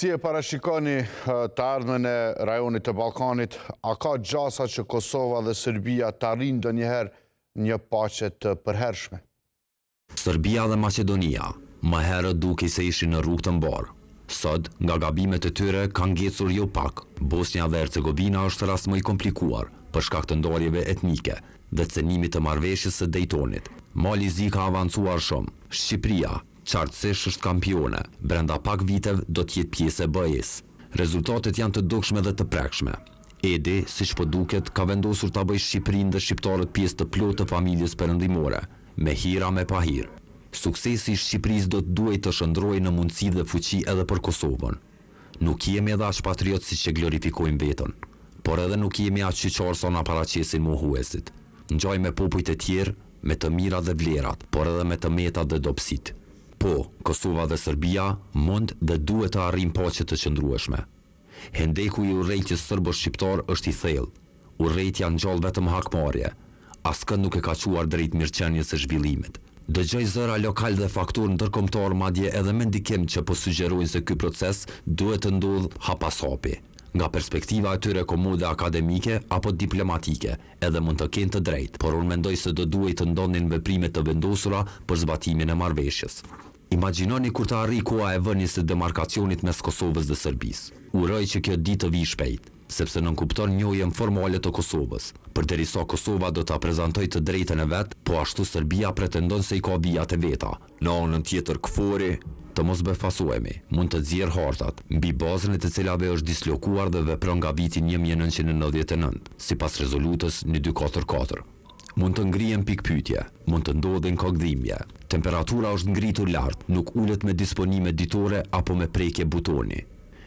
Si e parashikoni të ardhmen e rajonit të Ballkanit, a ka gjasa që Kosova dhe Serbia të arrijnë ndonjëherë një paqe të përhershme? Serbia dhe Maqedonia më herët duke se ishin në rrugë të mbarë. Sot, nga gabimet e tyre kanë ngecur jo pak. Bosnia dhe Hercegovina është rast më i komplikuar për shkak të ndarjeve etnike dhe cenimit të marrëveshjes së Daytonit. Mali zi ka avancuar shumë. Shqipëria qartësisht është kampione, brenda pak viteve do t'jetë pjesë e BE-s. Rezultatet janë të dukshme dhe të prekshme. Edi, siç po duket, ka vendosur ta bëjë Shqipërinë dhe shqiptarët pjesë të plotë të familjes perëndimore, me hira me pahir. Suksesi i Shqipërisë do të duhet të shndrojë në mundësi dhe fuqi edhe për Kosovën. Nuk jemi edhe aq patriot siç e glorifikojmë veten, por edhe nuk jemi aq shqyrtar sa na paraqesin mohuesit. Ngjajmë me popujt e tjerë, me të mirat dhe vlerat, por edhe me të metat dhe dobësitë. Po, Kosova dhe Serbia mund dhe duhet të arrijnë paqe të qëndrueshme. Hendeku i urrejtjes serbo-shqiptar është i thellë. Urrejtja ngjall vetëm hakmarrje. Askënd nuk e ka quar drejt mirëqenies së zhvillimit. Dëgjoj zëra lokal dhe faktor ndërkombëtar, madje edhe me ndikim që po sugjerojnë se ky proces duhet të ndodhë hap pas hapi. Nga perspektiva e tyre komode akademike apo diplomatike, edhe mund të kenë të drejtë, por unë mendoj se do duhet të ndonin veprime të vendosura për zbatimin e marrëveshjes. Imagjinoni kur të arrijë koha e vënies së demarkacionit mes Kosovës dhe Serbisë. Uroj që kjo ditë të vijë shpejt, sepse nënkupton njojën formale të Kosovës. Përderisa Kosova do ta prezantojë të drejtën e vet, po ashtu Serbia pretendon se i ka vijat e veta. Në anën tjetër KFOR-i, të mos befasohemi, mund të nxjerrë hartat, mbi bazën e të cilave është dislokuar dhe vepron nga viti 1999, sipas rezolutës 1244. Mund të ngrihen pikpyetje, mund të ndodhin kogdhimje. Temperatura është ngritur lart, nuk ulet me disponime ditore apo me prekje butoni.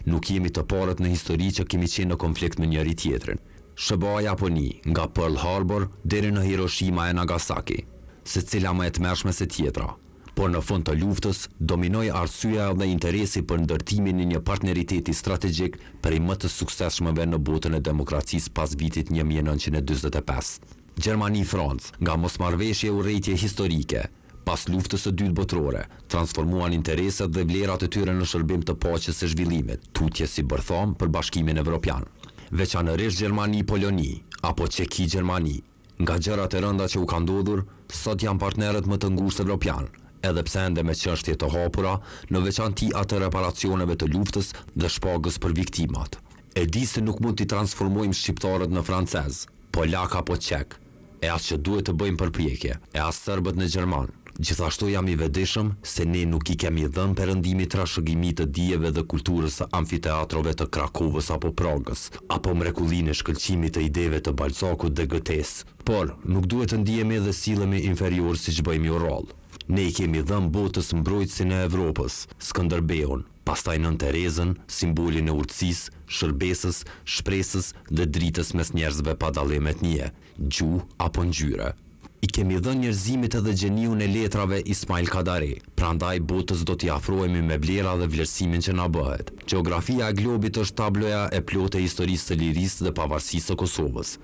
Nuk jemi të parët në histori që kemi qenë në konflikt me njëri tjetrin. SBA-Japoni, nga Pearl Harbor deri në Hiroshima e Nagasaki, secila më e tmerrshme se tjetra. Por në fund të luftës, dominoi arsyeja dhe interesi për ndërtimin e një partneriteti strategjik për i më të suksesshmëve në botën e demokracisë pas vitit 1945. Gjermani-Francë, nga mosmarrëveshje urrejtje historike, pas luftës së dytë botërore, transformuan interesat dhe vlerat e tyre në shërbim të paqes së zhvillimit, tutje si bërtham për Bashkimin Evropian. Veçanërisht Gjermani-Poloni apo Çeki-Gjermani, nga gjërat e rënda që u kanë ndodhur, sot janë partnerët më të ngushtë evropian, edhe pse ende me çështje të hapura, në veçanti atë reparacioneve të luftës dhe shpagës për viktimat. E di se nuk mund t'i transformojmë shqiptarët në francez, polak apo çek, e as që duhet të bëjmë përpjekje, e as serbët në gjerman. Gjithashtu jam i vetëdijshëm se ne nuk i kemi dhënë perëndimit trashëgimit të dijeve dhe kulturës së amfiteatrove të Krakovës apo Pragës, apo mrekullinë e shkëlqimit të ideve të Balzakut dhe Goethes. Por nuk duhet të ndihemi dhe sillemi inferior siç bëjmë jo rall. Ne i kemi dhënë botës mbrojtësin e Evropës, Skënderbeun, pastaj Nën Terezën, simbolin e urtësisë, shërbesës, shpresës dhe dritës mes njerëzve pa dallim etnie, gjuhë apo ngjyre. I kemi dhënë njerëzimit edhe gjeniun e letrave Ismail Kadare, prandaj botës do t'i afrohemi me vlera dhe vlerësimin që na bëhet. Gjeografia e globit është tabloja e plotë e historisë së lirisë dhe pavarësisë së Kosovës.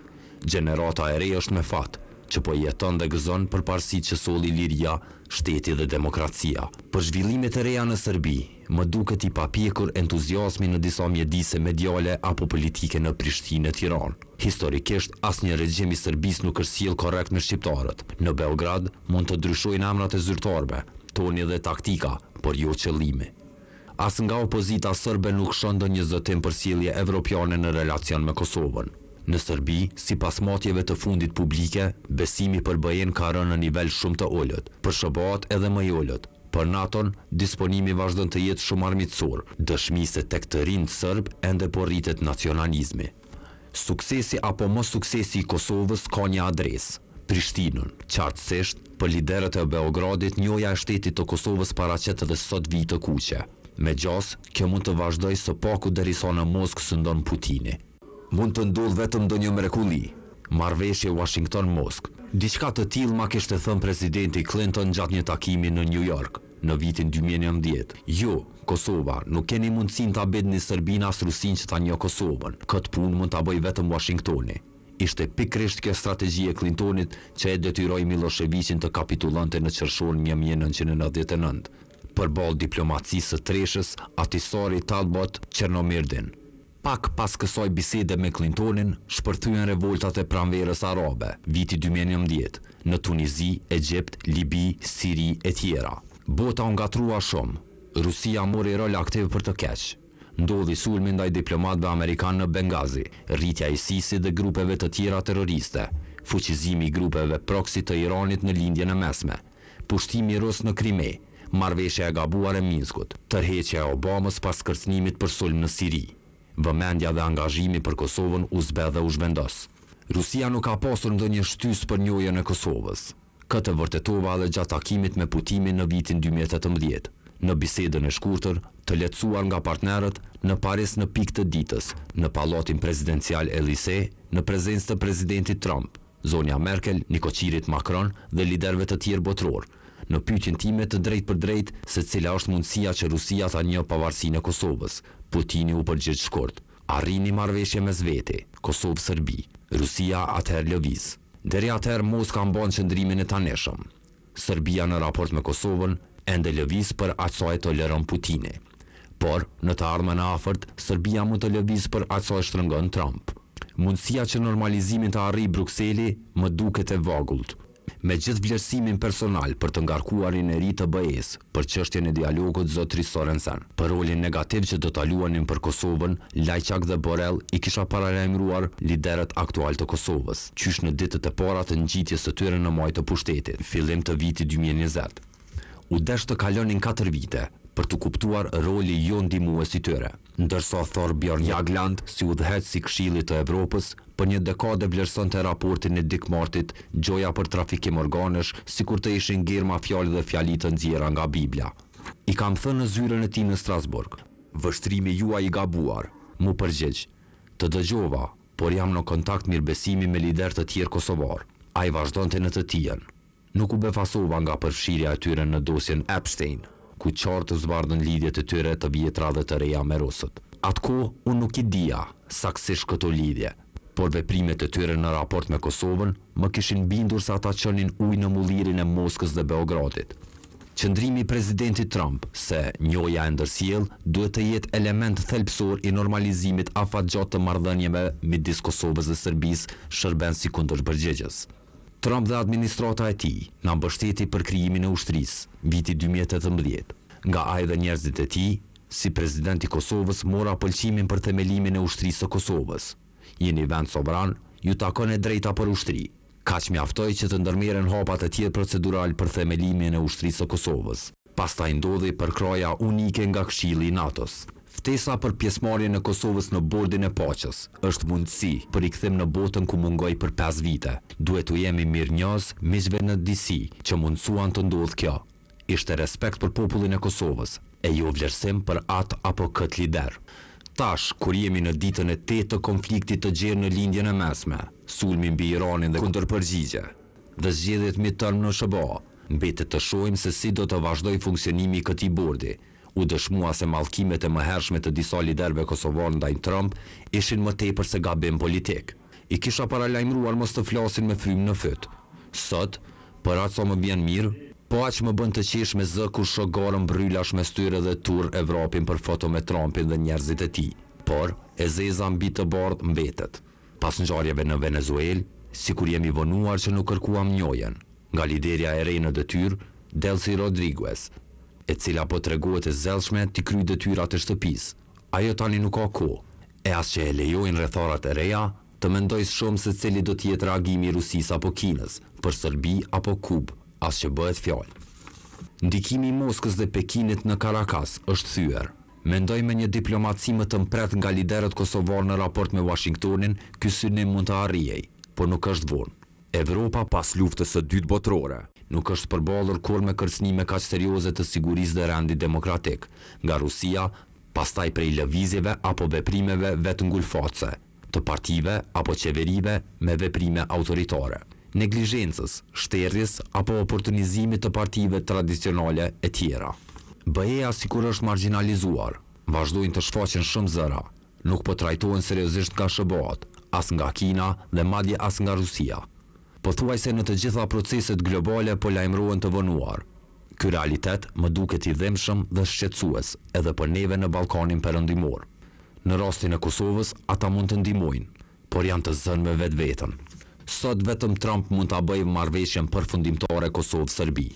Gjenerata e re është me fat, që po jeton dhe gëzon për parësitë që solli liria, shteti dhe demokracia. Për zhvillimet e reja në Serbi, më duket i papjekur entuziazmi në disa mjedise mediale apo politike në Prishtinë e Tiranë. Historikisht, asnjë regjim i Serbisë nuk është sjell korrekt me shqiptarët. Në Beograd mund të ndryshojnë emrat e zyrtarëve, toni dhe taktika, por jo qëllimi. As nga opozita serbe nuk shon ndonjë zotim për sjellje evropiane në relacion me Kosovën. Në Serbi, sipas matjeve të fundit publike, besimi për BE-n ka rënë në nivel shumë të ulët, për SBA-t edhe më i ulët. Për NATO-n, disponimi vazhdon të jetë shumë armiqësor, dëshmi se tek të rinjt serb ende po rritet nacionalizmi. Suksesi apo mos suksesi i Kosovës ka një adresë, Prishtinën. Qartësisht, për liderët e Beogradit, njoja e shtetit të Kosovës paraqet edhe sot vijë të kuqe. Megjithëse, kjo mund të vazhdojë së paku derisa në Moskë sundon Putini. Mund të ndodhë vetëm ndonjë mrekulli, marrëveshje Washington-Moskë. Diçka të tillë ma kishte thënë presidenti Clinton gjatë një takimi në New York në vitin 2011. Jo, Kosova, nuk keni mundësinë ta bedni Serbinë as Rusinë që ta njoh Kosovën. Këtë punë mund ta bëjë vetëm Washingtoni. Ishte pikërisht kjo strategji e Clintonit që e detyroi Miloševićin të kapitulonte në qershor 1999. përballë diplomacisë së treshës atisari Talbot Chernomirdin. Pak pas kësaj bisede me Clintonin, shpërthyen revoltat e pranverës arabe, viti 2011, në Tunizi, Egjipt, Libi, Siri e tjera. Bota u ngatrua shumë. Rusia mori rol aktiv për të keq. Ndodhi sulmi ndaj diplomatëve amerikanë në Bengazi, rritja e ISIS dhe grupeve të tjera terroriste, fuqizimi i grupeve proxy të Iranit në lindjen e mesme, pushtimi rus në Krime, marrëveshja e gabuar e Minskut, tërheqja e Obamës pas kërcënimit për sulm në Siri. Vëmendja dhe angazhimi për Kosovën u zbedh dhe u zhvendos. Rusia nuk ka pasur ndonjë shtys për njojën e Kosovës. Këtë vërtetova edhe gjatë takimit me Putinin në vitin 2018, në bisedën e shkurtër, të lehtësuar nga partnerët në Paris në pikë të ditës, në pallatin presidencial Elysee, në prezencë të presidentit Trump, zonja Merkel, Nikoqirit Macron dhe liderëve të tjerë botror, në pyetjen time të drejtë për drejtë se cila është mundësia që Rusia ta njohë pavarësinë e Kosovës. Putini u përgjigj shkurt: arrini marrëveshje mes vete, Kosovë-Serbi. Rusia atëherë lëviz. Deri atëherë Moska mban qëndrimin e taneshëm. Serbia në raport me Kosovën ende lëviz për asaj toleron Putini. Por, në të ardhmen e afërt, Serbia mund të lëviz për asaj shtrëngon Trump. Mundësia që normalizimin të arrijë Brukseli më duket e vogëlt. Me gjithë vlerësimin personal për të ngarkuarin e ri të BE-s për çështjen e dialogut zotri Sorensen, për rolin negativ që do ta luanin për Kosovën, Lajçak dhe Borrell i kisha paralajmëruar liderët aktual të Kosovës, qysh në ditët e para të ngjitjes së tyre në muaj të pushtetit, fillim të vitit 2020. U desh të kalonin 4 vite për të kuptuar roli jo ndihmues i tyre, ndërsa Thorbjørn Jagland, si udhëheqësi i Këshillit të Evropës, për një dekadë vlerësonte raportin e Dick Martit, gjoja për trafikim organesh, sikur të ishin germa fjalë dhe fjali të nxjerra nga Bibla. I kam thënë në zyrën e tim në Strasburg: vështrimi juaj i gabuar. Mu përgjigj: të dëgjova, por jam në kontakt mirëbesimi me lider të tjerë kosovar. Ai vazhdonte në të tijen. Nuk u befasova nga përfshirja e tyre në dosjen Epstein, ku qartë zbardhën lidhjet e tyre të vjetra dhe të reja me rusët. Atko, unë nuk i dija saktësisht këto lidhje, por veprimet e tyre në raport me Kosovën më kishin bindur se ata çonin ujë në mullirin e Moskës dhe Beogradit. Qëndrimi i presidentit Trump se njoja e ndërsjell duhet të jetë element thelbësor i normalizimit afatgjatë të marrëdhënieve midis Kosovës dhe Serbisë shërben si kundërpërgjegjës. Trump dhe administrata e tij na mbështeti për krijimin e ushtrisë, viti 2018. Nga ai dhe njerëzit e tij, si president i Kosovës, mora pëlqimin për themelimin e ushtrisë së Kosovës. Jeni vend sovran, ju takon e drejta për ushtri. Kaq mjaftoi që të ndërmerren hapat e tjerë procedural për themelimin e ushtrisë së Kosovës. Pastaj ndodhi përkraja unike nga Këshilli i NATO-s. Ftesa për pjesëmarrjen e Kosovës në bordin e paqes është mundësi për rikthim në botën ku mungoi për 5 vite. Duhet të jemi mirënjohës miqve në DC që mundsuan të ndodhë kjo. Ishte respekt për popullin e Kosovës, e jo vlerësim për atë apo këtë lider. Tash, kur jemi në ditën e 8 të konfliktit të gjerë në lindjen e mesme, sulmi mbi Iranin dhe kundërpërgjigje, dhe zgjedhjet midterm në SBA, mbetet të shohim se si do të vazhdoj funksionimi i këtij bordi. U dëshmua se mallkimet e mëhershme të disa liderëve kosovar ndaj Trump ishin më tepër se gabim politik. I kisha paralajmëruar mos të flasin me frymë në fyt. Sot, për atë sa më vjen mirë, po aq më bën të qesh me zë kur shoh garën brylash me styre dhe tur Evropin për foto me Trumpin dhe njerëzit e tij. Por e zeza mbi të bardh mbetet. Pas ngjarjeve në Venezuelë, sikur jemi vonuar që nuk kërkuam njohjen, nga liderja e re në detyrë, Delcy Rodriguez, e cila po tregohet e zellshme t'i kryej detyrat e shtëpisë. Ajo tani nuk ka kohë, e as që e lejojnë rrethorat e reja, të mendoj shumë se cili do të jetë reagimi i Rusisë apo Kinës, për Serbi apo Kubë, as që bëhet fjalë. Ndikimi i Moskës dhe Pekinit në Karakas është thyer. Mendoj me një diplomaci më të mpret nga liderët kosovar në raport me Washingtonin, ky synim mund të arrijej, por nuk është vonë. Evropa pas luftës së dytë botërore nuk është përballur kur me kërcënime kaq serioze të sigurisë dhe rendit demokratik nga Rusia, pastaj prej lëvizjeve apo veprimeve vetëngulfatëse, të partive apo qeverive me veprime autoritare, neglizhencës, shterjes apo oportunizimit të partive tradicionale e tjera. BE-ja sikur është marginalizuar, vazhdojnë të shfaqen shumë zëra, nuk po trajtohen seriozisht nga SBA-t, as nga Kina dhe madje as nga Rusia. Pothuajse në të gjitha proceset globale po lajmërohen të vonuar. Ky realitet më duket i dhemshëm dhe shqetësues edhe për neve në Ballkanin Perëndimor. Në rastin e Kosovës, ata mund të ndihmojnë, por janë të zënë me vetveten. Sot vetëm Trump mund ta bëjë marrëveshjen përfundimtare Kosovë-Serbi.